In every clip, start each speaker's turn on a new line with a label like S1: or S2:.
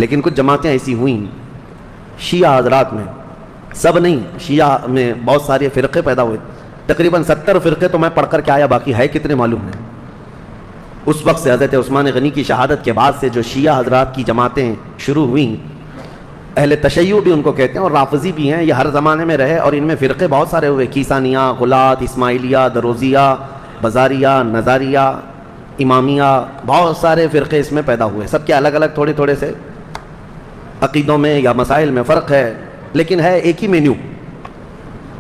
S1: لیکن کچھ جماعتیں ایسی ہوئیں شیعہ حضرات میں، سب نہیں، شیعہ میں بہت سارے فرقے پیدا ہوئے، تقریباً 70 فرقے تو میں پڑھ کر کے آیا، باقی ہے کتنے معلوم نہیں۔ اس وقت سے حضرت عثمان غنی کی شہادت کے بعد سے جو شیعہ حضرات کی جماعتیں شروع ہوئیں، اہل تشیع بھی ان کو کہتے ہیں اور رافضی بھی ہیں، یہ ہر زمانے میں رہے اور ان میں فرقے بہت سارے ہوئے، کیسانیہ، غلات، اسماعیلیہ، دروزیہ، بزاریہ، نظاریہ، امامیہ، بہت سارے فرقے اس میں پیدا ہوئے، سب کے الگ الگ تھوڑے تھوڑے سے عقیدوں میں یا مسائل میں فرق ہے، لیکن ہے ایک ہی مینیو،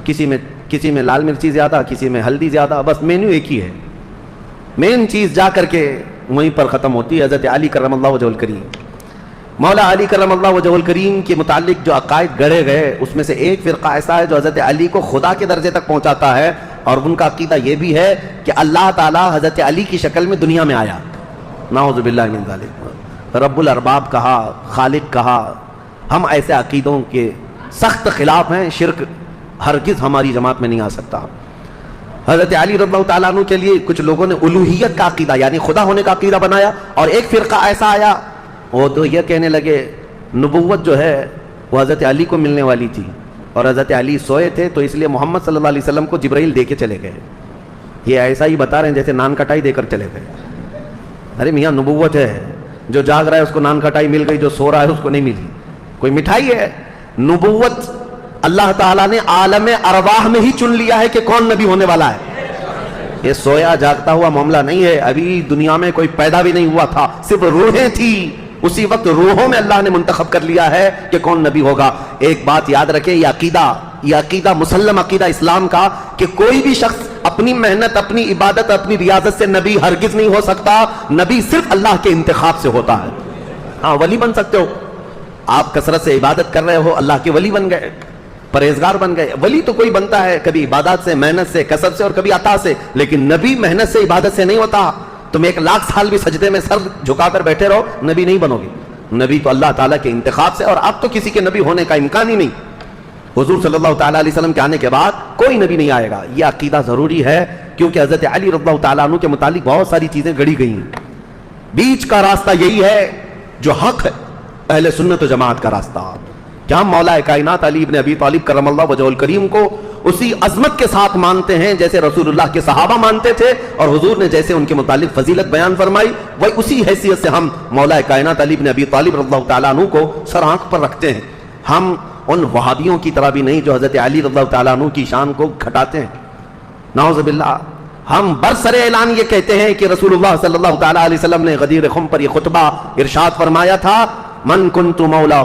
S1: کسی میں لال مرچی زیادہ، کسی میں ہلدی زیادہ، بس مینیو ایک ہی ہے، مین چیز جا کر کے وہیں پر ختم ہوتی ہے۔ حضرت علی کرم اللہ وجہہ الکریم، مولا علی کرم اللہ وجہہ الکریم کے متعلق جو عقائد گڑھے گئے اس میں سے ایک فرقہ ایسا ہے جو حضرت علی کو خدا کے درجے تک پہنچاتا ہے، اور ان کا عقیدہ یہ بھی ہے کہ اللہ تعالیٰ حضرت علی کی شکل میں دنیا میں آیا، نعوذ باللہ من ذالک، رب الارباب کہا، خالق کہا۔ ہم ایسے عقیدوں کے سخت خلاف ہیں، شرک ہرگز ہماری جماعت میں نہیں آ سکتا۔ حضرت علی رضی اللہ تعالیٰ عنہ کے لیے کچھ لوگوں نے الوہیت کا عقیدہ یعنی خدا ہونے کا عقیدہ بنایا، اور ایک فرقہ ایسا آیا وہ تو یہ کہنے لگے نبوت جو ہے وہ حضرت علی کو ملنے والی تھی، اور حضرت علی سوئے تھے تو اس لیے محمد صلی اللہ علیہ وسلم کو جبرائیل دے کے چلے گئے۔ یہ ایسا ہی بتا رہے ہیں جیسے نان کٹائی دے کر چلے گئے۔ ارے میاں نبوت ہے، جو جاگ رہا ہے اس کو نان کٹائی مل گئی، جو سو رہا ہے اس کو نہیں ملی، کوئی مٹھائی ہے؟ نبوت اللہ تعالیٰ نے عالم ارواح میں ہی چن لیا ہے کہ کون نبی ہونے والا ہے، یہ سویا جاگتا ہوا معاملہ نہیں ہے۔ ابھی دنیا میں کوئی پیدا بھی نہیں ہوا تھا، صرف روحیں تھی، اسی وقت روحوں میں اللہ نے منتخب کر لیا ہے کہ کون نبی ہوگا۔ ایک بات یاد رکھیں، یہ عقیدہ مسلم عقیدہ اسلام کا کہ کوئی بھی شخص اپنی محنت، اپنی عبادت، اپنی ریاضت سے نبی ہرگز نہیں ہو سکتا، نبی صرف اللہ کے انتخاب سے ہوتا ہے۔ ہاں ولی بن سکتے ہو، آپ کثرت سے عبادت کر رہے ہو، اللہ کے ولی بن گئے، پرہیزگار بن گئے۔ ولی تو کوئی بنتا ہے کبھی عبادات سے، محنت سے، کسب سے، اور کبھی عطا سے، لیکن نبی محنت سے، عبادت سے نہیں ہوتا۔ تم 1,00,000 سال بھی سجدے میں سر جھکا کر بیٹھے رہو، نبی نہیں بنو گے۔ نبی تو اللہ تعالیٰ کے انتخاب سے، اور اب تو کسی کے نبی ہونے کا امکان ہی نہیں۔ حضور صلی اللہ تعالیٰ علیہ وسلم کے آنے کے بعد کوئی نبی نہیں آئے گا، یہ عقیدہ ضروری ہے، کیونکہ حضرت علی رضی اللہ تعالیٰ عنہ کے متعلق بہت ساری چیزیں گڑھی گئی ہیں۔ بیچ کا راستہ یہی ہے جو حق ہے، اہل سنت و جماعت کا راستہ، کہ ہم مولا کائنات علی ابن ابی طالب کرم اللہ وجہہ الکریم کو اسی عظمت کے ساتھ مانتے ہیں جیسے رسول اللہ کے صحابہ مانتے تھے، اور حضور نے جیسے ان کے متعلق فضیلت بیان فرمائی، وہی اسی حیثیت سے ہم مولا کائنات علی ابن ابی طالب رضی اللہ تعالیٰ عنہ کو سر آنکھ پر رکھتے ہیں۔ ہم ان وہابیوں کی طرح بھی نہیں جو حضرت علی رضی اللہ تعالیٰ عنہ کی شان کو گھٹاتے ہیں، نعوذ باللہ۔ ہم برسر اعلان یہ کہتے ہیں کہ رسول اللہ صلی اللہ تعالیٰ علیہ وسلم نے غدیر خم پر یہ خطبہ ارشاد فرمایا تھا، من کنت مولا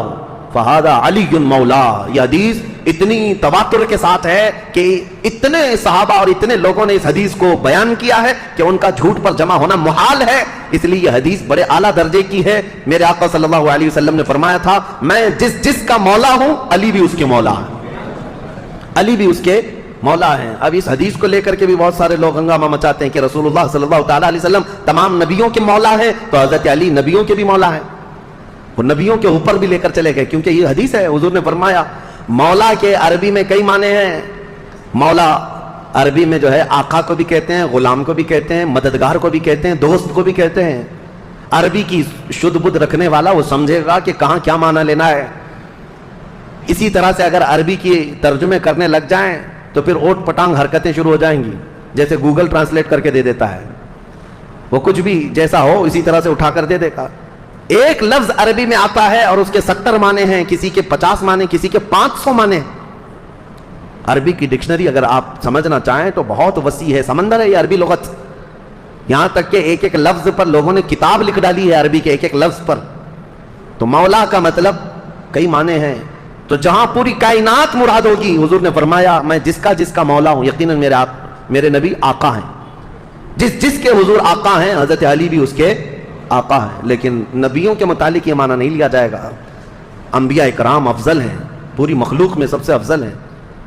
S1: فہذا علی مولا۔ یہ حدیث اتنی تواتر کے ساتھ ہے کہ اتنے صحابہ اور اتنے لوگوں نے اس حدیث کو بیان کیا ہے کہ ان کا جھوٹ پر جمع ہونا محال ہے، اس لیے یہ حدیث بڑے اعلیٰ درجے کی ہے۔ میرے آقا صلی اللہ علیہ وسلم نے فرمایا تھا، میں جس کا مولا ہوں علی بھی اس کے مولا ہے، علی بھی اس کے مولا ہیں۔ اب اس حدیث کو لے کر کے بھی بہت سارے لوگ ہنگامہ مچاتے ہیں کہ رسول اللہ صلی اللہ تعالیٰ علیہ وسلم تمام نبیوں کے مولا ہیں، تو حضرت علی نبیوں کے بھی مولا ہیں، وہ نبیوں کے اوپر بھی لے کر چلے گئے، کیونکہ یہ حدیث ہے۔ حضور نے فرمایا مولا کے عربی میں کئی معنی ہیں، مولا عربی میں جو ہے آقا کو بھی کہتے ہیں، غلام کو بھی کہتے ہیں، مددگار کو بھی کہتے ہیں، دوست کو بھی کہتے ہیں۔ عربی کی شدھ بدھ رکھنے والا وہ سمجھے گا کہ کہاں کیا معنی لینا ہے۔ اسی طرح سے اگر عربی کی ترجمے کرنے لگ جائیں تو پھر اوٹ پٹانگ حرکتیں شروع ہو جائیں گی، جیسے گوگل ٹرانسلیٹ کر کے دے دیتا ہے، وہ کچھ بھی جیسا ہو اسی طرح سے اٹھا کر دے دے گا۔ ایک لفظ عربی میں آتا ہے اور اس کے 70 معنی ہیں، کسی کے 50 معنی، کسی کے 500 معنی۔ عربی کی ڈکشنری اگر آپ سمجھنا چاہیں تو بہت وسیع ہے، سمندر ہے یہ عربی لغت، یہاں تک کہ ایک ایک لفظ پر لوگوں نے کتاب لکھ ڈالی ہے عربی کے ایک ایک لفظ پر۔ تو مولا کا مطلب کئی معنی ہیں، تو جہاں پوری کائنات مراد ہوگی، حضور نے فرمایا میں جس کا مولا ہوں، یقیناً میرے نبی آقا ہیں، جس کے حضور آقا ہیں، حضرت علی بھی اس کے آقا ہیں۔ لیکن نبیوں کے متعلق یہ معنی نہیں لیا جائے گا، انبیاء اکرام افضل ہیں، پوری مخلوق میں سب سے افضل ہیں،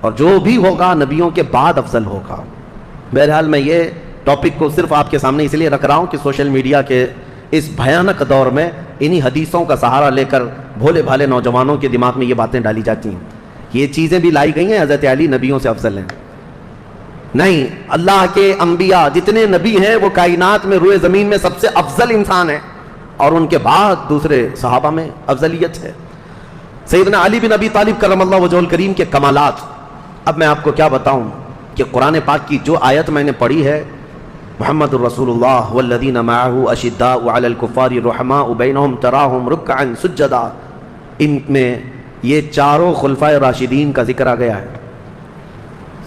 S1: اور جو بھی ہوگا نبیوں کے بعد افضل ہوگا۔ بہرحال میں یہ ٹاپک کو صرف آپ کے سامنے اس لیے رکھ رہا ہوں کہ سوشل میڈیا کے اس بھیانک دور میں انہی حدیثوں کا سہارا لے کر بھولے بھالے نوجوانوں کے دماغ میں یہ باتیں ڈالی جاتی ہیں، یہ چیزیں بھی لائی گئی ہیں حضرت علی نبیوں سے افضل ہیں۔ نہیں، اللہ کے انبیاء جتنے نبی ہیں وہ کائنات میں روئے زمین میں سب سے افضل انسان ہیں، اور ان کے بعد دوسرے صحابہ میں افضلیت ہے. سیدنا علی بن ابی طالب کرم اللہ وجہہ الکریم کے کمالات. اب میں آپ کو کیا بتاؤں کہ قرآن پاک کی جو آیت میں نے پڑھی ہے، محمد الرسول اللہ والذین معہ اشداء علی الکفار رحماء بینہم تراہم رکعا سجدا، ان میں یہ چاروں خلفائے راشدین کا ذکر آ گیا ہے.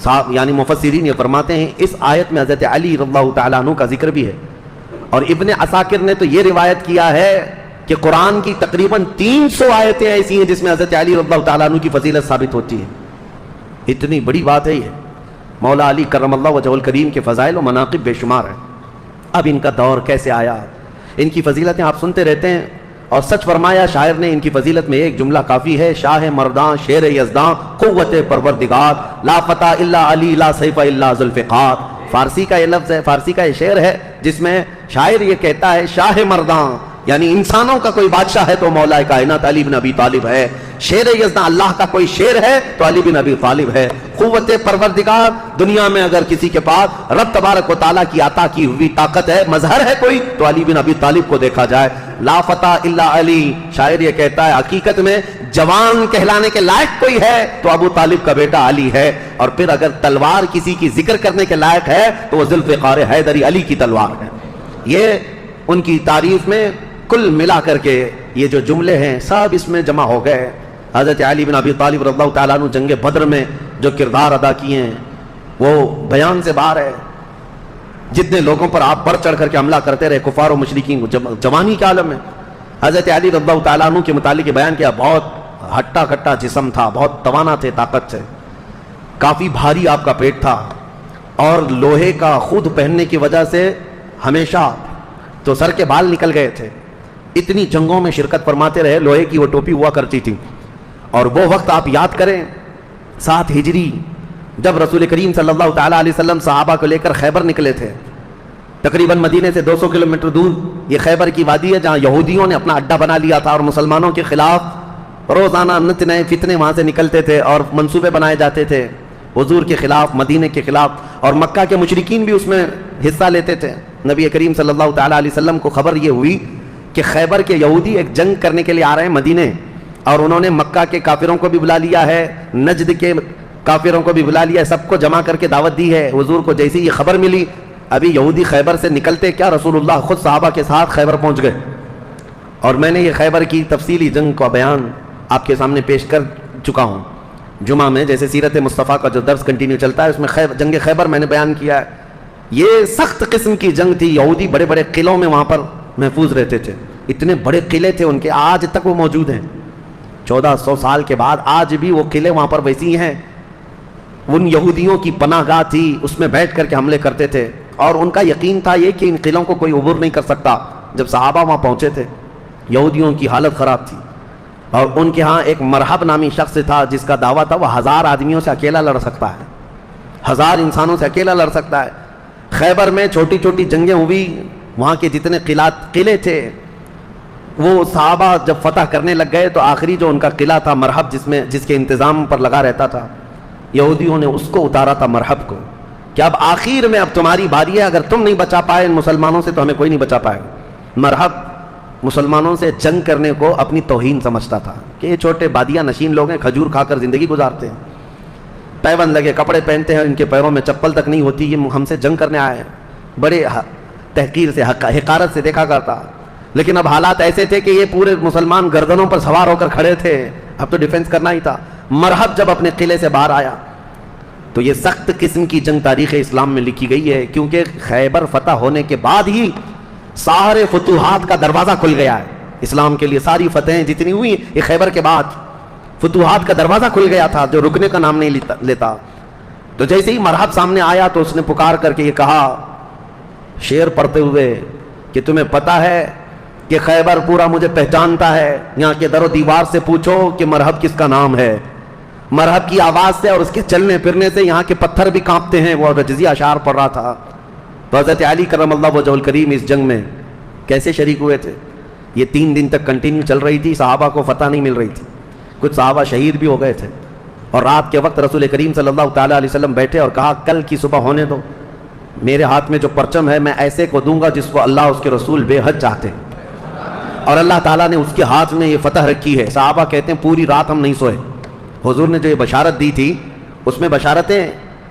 S1: صاحب یعنی مفسرین یہ فرماتے ہیں اس آیت میں حضرت علی رضی اللہ تعالیٰ عنہ کا ذکر بھی ہے. اور ابن عساکر نے تو یہ روایت کیا ہے کہ قرآن کی تقریباً 300 آیتیں ایسی ہیں جس میں حضرت علی رضی اللہ تعالیٰ عنہ کی فضیلت ثابت ہوتی ہے. اتنی بڑی بات ہے یہ. مولا علی کرم اللہ وجہہ الکریم کے فضائل و مناقب بے شمار ہیں. اب ان کا دور کیسے آیا، ان کی فضیلتیں آپ سنتے رہتے ہیں. اور سچ فرمایا شاعر نے ان کی فضیلت میں ایک جملہ کافی ہے، شاہ مرداں شیر یزداں قوت پروردگار لا فتح الا علی لا سیف الا ذوالفقار. فارسی کا یہ لفظ ہے، فارسی کا یہ شعر ہے جس میں شاعر یہ کہتا ہے شاہ مرداں یعنی انسانوں کا کوئی بادشاہ ہے تو مولا کائنات علی بن ابی طالب ہے، شیر یزداں اللہ کا کوئی شیر ہے تو علی بن ابی طالب ہے. قوت پروردگار دنیا میں اگر کسی کے پاس رب تبارک و تعالیٰ کی عطا کی ہوئی طاقت ہے، مظہر ہے کوئی، تو علی بن ابی طالب کو دیکھا جائے. لا فتح الا علی، شاعر یہ کہتا ہے حقیقت میں جوان کہلانے کے لائق کوئی ہے تو ابو طالب کا بیٹا علی ہے. اور پھر اگر تلوار کسی کی ذکر کرنے کے لائق ہے تو وہ ذوالفقار حیدری علی کی تلوار ہے. یہ ان کی تعریف میں کل ملا کر کے یہ جو جملے ہیں سب اس میں جمع ہو گئے. حضرت علی بن ابی طالب رضی اللہ تعالیٰ عنہ جنگ بدر میں جو کردار ادا کیے ہیں وہ بیان سے باہر ہے. جتنے لوگوں پر آپ بڑھ چڑھ کر کے حملہ کرتے رہے کفار و مشرکین، جوانی کے عالم میں حضرت علی رضی اللہ تعالیٰ عنہ کے متعلق بیان کیا. بہت ہٹا کٹا جسم تھا، بہت توانا تھے، طاقت سے، کافی بھاری آپ کا پیٹ تھا، اور لوہے کا خود پہننے کی وجہ سے ہمیشہ تو سر کے بال نکل گئے تھے. اتنی جنگوں میں شرکت فرماتے رہے، لوہے کی وہ ٹوپی ہوا کرتی تھی. اور وہ وقت آپ یاد کریں 7 ہجری جب رسول کریم صلی اللہ تعالیٰ علیہ وسلم صحابہ کو لے کر خیبر نکلے تھے. تقریباً مدینے سے 200 کلومیٹر دور یہ خیبر کی وادی ہے جہاں یہودیوں نے اپنا اڈا بنا لیا تھا اور مسلمانوں کے خلاف روزانہ نت نئے فتنے وہاں سے نکلتے تھے اور منصوبے بنائے جاتے تھے حضور کے خلاف، مدینے کے خلاف. اور مکہ کے مشرکین بھی اس میں حصہ لیتے تھے. نبی کریم صلی اللہ تعالیٰ علیہ وسلم کو خبر یہ ہوئی کہ خیبر کے یہودی ایک جنگ کرنے کے لیے آ رہے ہیں مدینے، اور انہوں نے مکہ کے کافروں کو بھی بلا لیا ہے، نجد کے کافروں کو بھی بلا لیا ہے، سب کو جمع کر کے دعوت دی ہے. حضور کو جیسی یہ خبر ملی، ابھی یہودی خیبر سے نکلتے کیا رسول اللہ خود صحابہ کے ساتھ خیبر پہنچ گئے. اور میں نے یہ خیبر کی تفصیلی جنگ کا بیان آپ کے سامنے پیش کر چکا ہوں جمعہ میں، جیسے سیرت مصطفیٰ کا جو درس کنٹینیو چلتا ہے اس میں جنگ خیبر میں نے بیان کیا ہے. یہ سخت قسم کی جنگ تھی. یہودی بڑے بڑے قلعوں میں وہاں پر محفوظ رہتے تھے، اتنے بڑے قلعے تھے ان کے، آج تک وہ موجود ہیں. 1400 سال کے بعد آج بھی وہ قلعے وہاں پر ویسی ہیں. ان یہودیوں کی پناہ گاہ تھی، اس میں بیٹھ کر کے حملے کرتے تھے، اور ان کا یقین تھا یہ کہ ان قلعوں کو کوئی عبور نہیں کر سکتا. جب صحابہ وہاں پہنچے تھے یہودیوں کی حالت خراب تھی، اور ان کے ہاں ایک مرحب نامی شخص تھا جس کا دعویٰ تھا وہ 1000 آدمیوں سے اکیلا لڑ سکتا ہے، 1000 انسانوں سے اکیلا لڑ سکتا ہے. خیبر میں چھوٹی چھوٹی جنگیں ہوئی، وہاں کے جتنے قلعے تھے وہ صحابہ جب فتح کرنے لگ گئے تو آخری جو ان کا قلعہ تھا مرحب، جس کے انتظام پر لگا رہتا تھا، یہودیوں نے اس کو اتارا تھا مرحب کو، کہ اب آخر میں اب تمہاری باری ہے، اگر تم نہیں بچا پائے ان مسلمانوں سے تو ہمیں کوئی نہیں بچا پائے گا. مرحب مسلمانوں سے جنگ کرنے کو اپنی توہین سمجھتا تھا کہ یہ چھوٹے بادیہ نشین لوگ ہیں، کھجور کھا کر زندگی گزارتے ہیں، پیوند لگے کپڑے پہنتے ہیں، ان کے پیروں میں چپل تک نہیں ہوتی، یہ ہم سے جنگ کرنے آئے ہیں. بڑے تحقیر سے حقارت سے دیکھا کرتا. لیکن اب حالات ایسے تھے کہ یہ پورے مسلمان گردنوں پر سوار ہو کر کھڑے تھے، اب تو ڈیفنس کرنا ہی تھا. مرحب جب اپنے قلعے سے باہر آیا تو یہ سخت قسم کی جنگ تاریخ اسلام میں لکھی گئی ہے، کیونکہ خیبر فتح ہونے کے بعد ہی سارے فتوحات کا دروازہ کھل گیا ہے اسلام کے لیے. ساری فتحیں جتنی ہوئی یہ خیبر کے بعد، فتوحات کا دروازہ کھل گیا تھا جو رکنے کا نام نہیں لیتا. تو جیسے ہی مرحب سامنے آیا تو اس نے پکار کر کے یہ کہا شعر پڑھتے ہوئے کہ تمہیں پتہ ہے کہ خیبر پورا مجھے پہچانتا ہے، یہاں کے در و دیوار سے پوچھو کہ مرحب کس کا نام ہے. مرحب کی آواز سے اور اس کے چلنے پھرنے سے یہاں کے پتھر بھی کانپتے ہیں. وہ رجزی اشعار پڑھ رہا تھا. تو حضرت علی کرم اللہ وجہہ الکریم اس جنگ میں کیسے شریک ہوئے تھے؟ یہ 3 دن تک کنٹینیو چل رہی تھی، صحابہ کو فتح نہیں مل رہی تھی، کچھ صحابہ شہید بھی ہو گئے تھے. اور رات کے وقت رسول کریم صلی اللہ تعالیٰ علیہ وسلم بیٹھے اور کہا کل کی صبح ہونے دو، میرے ہاتھ میں جو پرچم ہے میں ایسے کو دوں گا جس کو اللہ اس کے رسول بے حد چاہتے ہیں. اور اللہ تعالیٰ نے اس کے ہاتھ میں یہ فتح رکھی ہے. صحابہ کہتے ہیں پوری رات ہم نہیں سوئے. حضور نے جو یہ بشارت دی تھی اس میں بشارتیں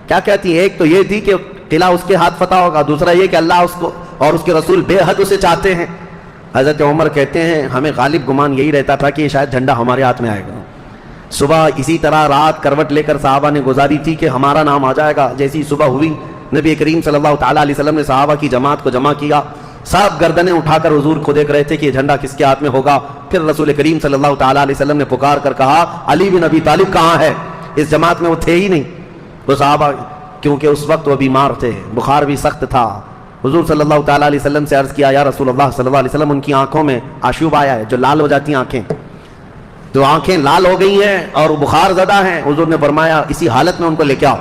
S1: کیا کہتی ہیں؟ ایک تو یہ تھی کہ قلعہ اس کے ہاتھ فتح ہوگا، دوسرا یہ کہ اللہ اس کو اور اس کے رسول بے حد اسے چاہتے ہیں. حضرت عمر کہتے ہیں ہمیں غالب گمان یہی رہتا تھا کہ شاید جھنڈا ہمارے ہاتھ میں آئے گا. صبح اسی طرح رات کروٹ لے کر صحابہ نے گزاری تھی کہ ہمارا نام آ جائے گا. جیسی صبح ہوئی نبی کریم صلی اللہ تعالیٰ علیہ وسلم نے صحابہ کی جماعت کو جمع کیا. سب گردنیں اٹھا کر حضور کو دیکھ رہے تھے کہ یہ جھنڈا کس کے ہاتھ میں ہوگا. پھر رسول کریم صلی اللہ تعالیٰ علیہ وسلم نے پکار کر کہا علی بن ابی طالب کہاں ہے؟ اس جماعت میں وہ تھے ہی نہیں. تو صحابہ کیونکہ اس وقت وہ بیمار تھے، بخار بھی سخت تھا. حضور صلی اللہ تعالیٰ علیہ وسلم سے عرض کیا یا رسول اللہ صلی اللہ علیہ وسلم ان کی آنکھوں میں آشوب آیا ہے، جو لال ہو جاتی ہیں آنکھیں، تو آنکھیں لال ہو گئی ہیں اور بخار زدہ ہیں. حضور نے فرمایا اسی حالت میں ان کو لے کے آؤ.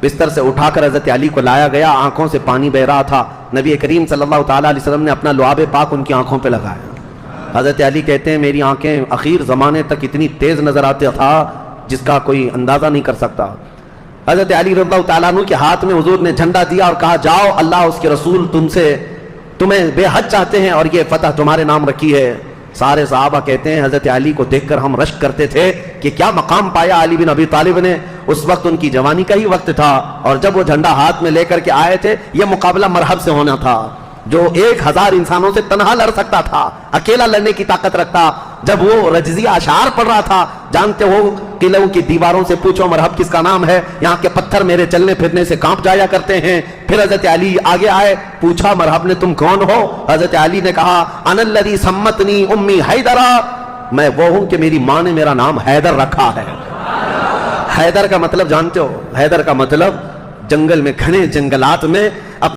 S1: بستر سے اٹھا کر حضرت علی کو لایا گیا. آنکھوں سے پانی بہ رہا تھا. نبی کریم صلی اللہ تعالیٰ علیہ وسلم نے اپنا لعاب پاک ان کی آنکھوں پہ لگایا. حضرت علی کہتے ہیں میری آنکھیں اخیر زمانے تک اتنی تیز نظر آتا تھا جس کا کوئی اندازہ نہیں کر سکتا. حضرت علی رضی اللہ تعالیٰ عنہ کے ہاتھ میں حضور نے جھنڈا دیا اور کہا جاؤ اللہ اس کے رسول تمہیں بے حد چاہتے ہیں اور یہ فتح تمہارے نام رکھی ہے. سارے صحابہ کہتے ہیں حضرت علی کو دیکھ کر ہم رشک کرتے تھے کہ کیا مقام پایا علی بن ابی طالب نے. اس وقت ان کی جوانی کا ہی وقت تھا اور جب وہ جھنڈا ہاتھ میں لے کر کے آئے تھے یہ مقابلہ مرحب سے ہونا تھا. جو 1000 انسانوں سے تنہا لڑ سکتا تھا، اکیلا لڑنے کی طاقت رکھتا. جب وہ رجزیہ اشعار پڑھ رہا تھا، جانتے ہو قلعوں کی دیواروں سے پوچھو مرحب کس کا نام ہے، یہاں کے پتھر میرے چلنے پھرنے سے کانپ جایا کرتے ہیں. پھر حضرت علی آگے آئے، پوچھا مرحب نے تم کون ہو؟ حضرت علی نے کہا انا الذی سمتنی امی حیدرا، میں وہ ہوں کہ میری ماں نے میرا نام حیدر رکھا ہے. حیدر کا مطلب جانتے ہو؟ حیدر کا مطلب جنگل میں، گھنے جنگلات میں